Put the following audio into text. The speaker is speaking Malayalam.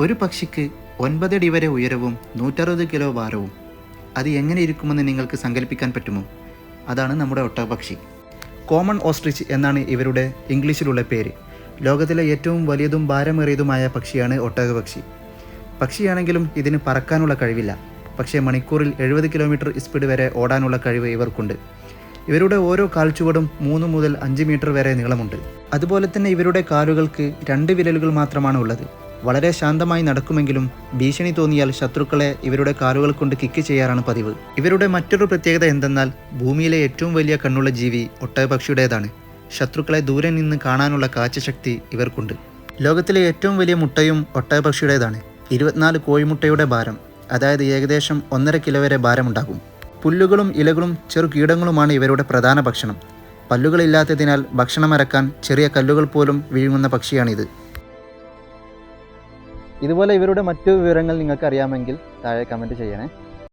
ഒരു പക്ഷിക്ക് 9 അടി വരെ ഉയരവും 160 കിലോ ഭാരവും. അത് എങ്ങനെ ഇരിക്കുമെന്ന് നിങ്ങൾക്ക് സങ്കല്പിക്കാൻ പറ്റുമോ? അതാണ് നമ്മുടെ ഒട്ടകപക്ഷി. കോമൺ ഓസ്ട്രിച്ച് എന്നാണ് ഇവരുടെ ഇംഗ്ലീഷിലുള്ള പേര്. ലോകത്തിലെ ഏറ്റവും വലിയതും ഭാരമേറിയതുമായ പക്ഷിയാണ് ഒട്ടകപക്ഷി. പക്ഷിയാണെങ്കിലും ഇതിന് പറക്കാനുള്ള കഴിവില്ല. പക്ഷേ മണിക്കൂറിൽ 70 കിലോമീറ്റർ സ്പീഡ് വരെ ഓടാനുള്ള കഴിവ് ഇവർക്കുണ്ട്. ഇവരുടെ ഓരോ കാൽച്ചുവടും 3 മുതൽ 5 മീറ്റർ വരെ നീളമുണ്ട്. അതുപോലെ തന്നെ ഇവരുടെ കാലുകൾക്ക് 2 വിരലുകൾ മാത്രമാണ് ഉള്ളത്. വളരെ ശാന്തമായി നടക്കുമെങ്കിലും ഭീഷണി തോന്നിയാൽ ശത്രുക്കളെ ഇവരുടെ കാലുകൾ കൊണ്ട് കിക്ക് ചെയ്യാറാണ് പതിവ്. ഇവരുടെ മറ്റൊരു പ്രത്യേകത എന്തെന്നാൽ ഭൂമിയിലെ ഏറ്റവും വലിയ കണ്ണുള്ള ജീവി ഒട്ടകപക്ഷിയുടേതാണ്. ശത്രുക്കളെ ദൂരെ നിന്ന് കാണാനുള്ള കാഴ്ചശക്തി ഇവർക്കുണ്ട്. ലോകത്തിലെ ഏറ്റവും വലിയ മുട്ടയും ഒട്ടകപക്ഷിയുടേതാണ്. 24 കോഴിമുട്ടയുടെ ഭാരം, അതായത് ഏകദേശം 1.5 കിലോ വരെ ഭാരമുണ്ടാകും. പുല്ലുകളും ഇലകളും ചെറു കീടങ്ങളുമാണ് ഇവരുടെ പ്രധാന ഭക്ഷണം. പല്ലുകളില്ലാത്തതിനാൽ ഭക്ഷണം അരക്കാൻ ചെറിയ കല്ലുകൾ പോലും വിഴുങ്ങുന്ന പക്ഷിയാണിത്. ഇതുപോലെ ഇവരുടെ മറ്റു വിവരങ്ങൾ നിങ്ങൾക്ക് അറിയാമെങ്കിൽ താഴെ കമൻറ്റ് ചെയ്യണേ.